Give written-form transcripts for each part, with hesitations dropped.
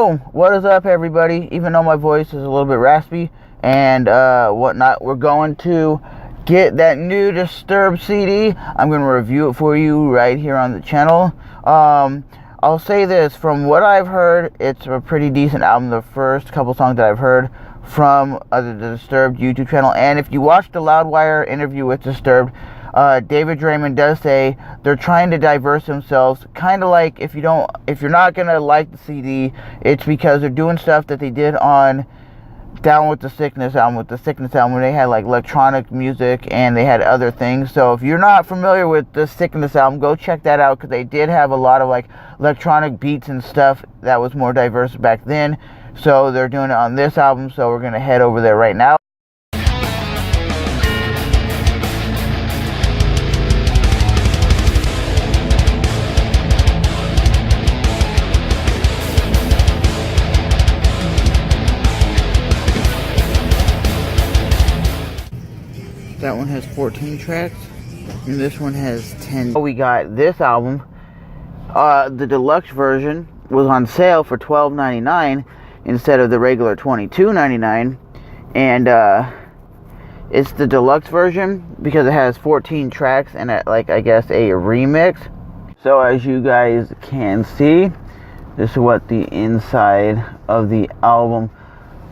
So, what is up, everybody? Even though my voice is a little bit raspy and whatnot, we're going to get that new Disturbed CD. I'm going to review it for you right here on the channel. I'll say this, from what I've heard, it's a pretty decent album. The first couple songs that I've heard from the Disturbed YouTube channel. And if you watch the Loudwire interview with Disturbed, David Draiman does say they're trying to diverse themselves, kind of like if you're not gonna like the CD, it's because they're doing stuff that they did on Down with the Sickness album. With the Sickness album, where they had like electronic music and they had other things. So if you're not familiar with the Sickness album, go check that out, because they did have a lot of like electronic beats and stuff that was more diverse back then. So they're doing it on this album, so we're gonna head over there right now. That one has 14 tracks, and this one has 10. We got this album. The deluxe version was on sale for $12.99 instead of the regular $22.99, and it's the deluxe version because it has 14 tracks and I guess a remix. So as you guys can see, this is what the inside of the album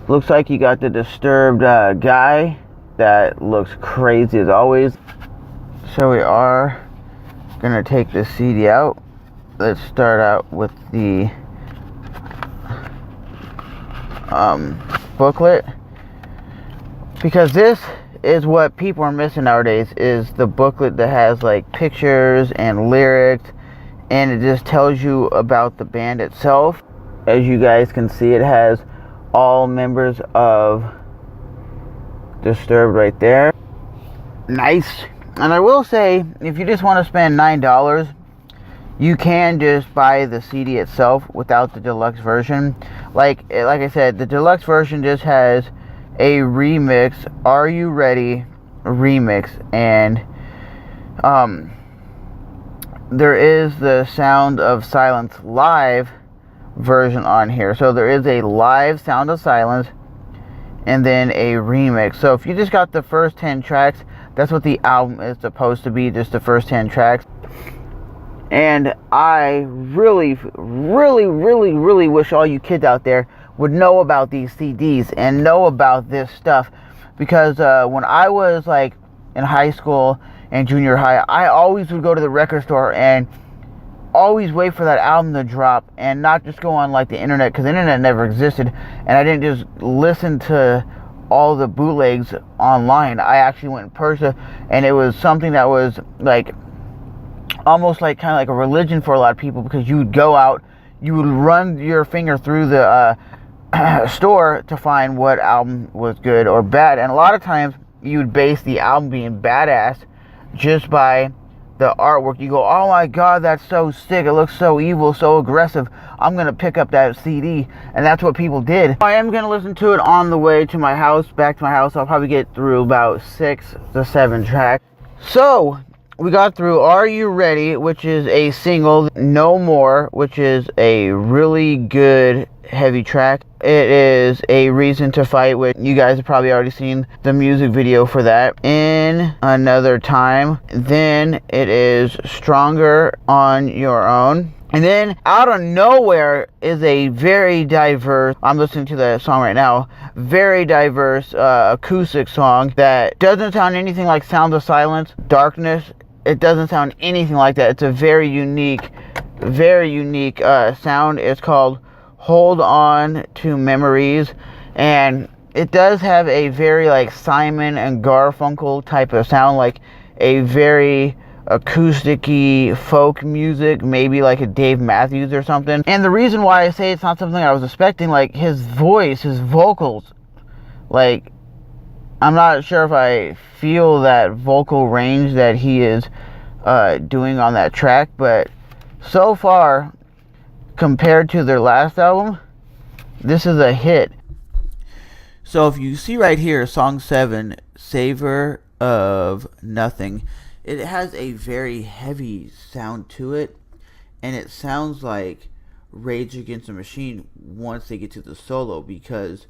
looks like. You got the Disturbed guy. That looks crazy as always. So we are gonna take this CD out. Let's start out with the booklet, because this is what people are missing nowadays, is the booklet that has like pictures and lyrics, and it just tells you about the band itself. As you guys can see, it has all members of Disturbed right there. Nice. And I will say, if you just want to spend $9, you can just buy the CD itself without the deluxe version. Like I said, the deluxe version just has a remix, Are You Ready remix, and there is the Sound of Silence live version on here. So there is a live Sound of Silence and then a remix. So if you just got the first 10 tracks, that's what the album is supposed to be, just the first 10 tracks. And I really wish all you kids out there would know about these CDs and know about this stuff, because when I was like in high school and junior high, I always would go to the record store and always wait for that album to drop, and not just go on like the internet, because the internet never existed, and I didn't just listen to all the bootlegs online. I actually went in person, and it was something that was like almost like kind of like a religion for a lot of people, because you would go out, you would run your finger through the store to find what album was good or bad, and a lot of times you would base the album being badass just by the artwork. You go, oh my god, that's so sick, it looks so evil, so aggressive, I'm gonna pick up that CD. And that's what people did. I am gonna listen to it on the way to my house, back to my house. I'll probably get through about 6 to 7 tracks. So we got through Are You Ready, which is a single, No More, which is a really good heavy track. It is A Reason to Fight, which you guys have probably already seen the music video for that. In Another Time. Then it is Stronger on Your Own. And then out of nowhere is a very diverse, I'm listening to the song right now, very diverse acoustic song that doesn't sound anything like Sound of Silence, Darkness. It doesn't sound anything like that. It's a very unique sound. It's called Hold On to Memories, and it does have a very like Simon and Garfunkel type of sound, like a very acoustic-y folk music, maybe like a Dave Matthews or something. And the reason why I say it's not something I was expecting, like his voice, his vocals, like I'm not sure if I feel that vocal range that he is doing on that track, but so far, compared to their last album, this is a hit. So if you see right here, song 7, Savor of Nothing, it has a very heavy sound to it, and it sounds like Rage Against the Machine once they get to the solo, because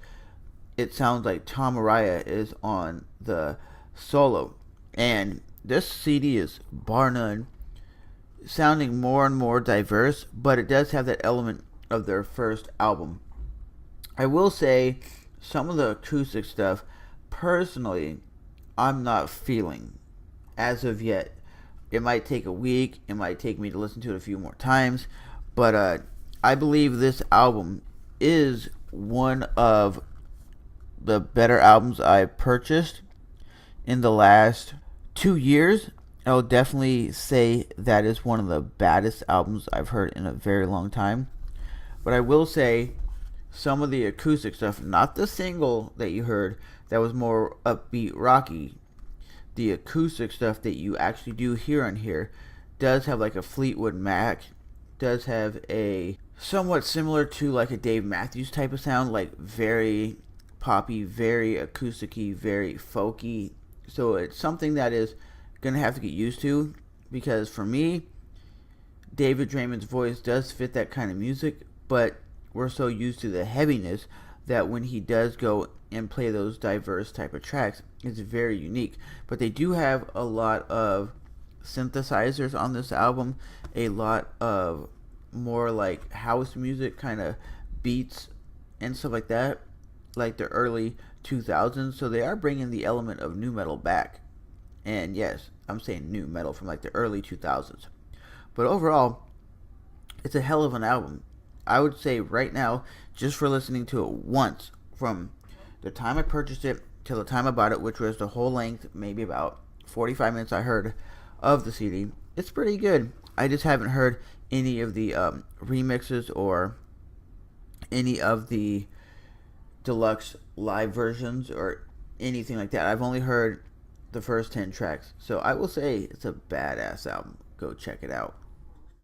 it sounds like Tom Araya is on the solo. And this CD is, bar none, sounding more and more diverse, but it does have that element of their first album. I will say some of the acoustic stuff, personally, I'm not feeling as of yet. It might take a week, it might take me to listen to it a few more times, but I believe this album is one of the better albums I purchased in the last 2 years. I will definitely say that is one of the baddest albums I've heard in a very long time. But I will say some of the acoustic stuff, not the single that you heard that was more upbeat rocky, the acoustic stuff that you actually do hear on here does have like a Fleetwood Mac, does have a somewhat similar to like a Dave Matthews type of sound, like very poppy, very acousticy, very folky. So it's something that is gonna have to get used to, because for me, David Draymond's voice does fit that kind of music, but we're so used to the heaviness that when he does go and play those diverse type of tracks, it's very unique. But they do have a lot of synthesizers on this album, a lot of more like house music kind of beats and stuff like that, like the early 2000s. So they are bringing the element of nu metal back. And yes, I'm saying nu metal from like the early 2000s. But overall, it's a hell of an album. I would say right now, just for listening to it once, from the time I purchased it till the time I bought it, which was the whole length, maybe about 45 minutes I heard of the CD, it's pretty good. I just haven't heard any of the remixes or any of the deluxe live versions or anything like that. I've only heard the first 10 tracks. So I will say it's a badass album. Go check it out.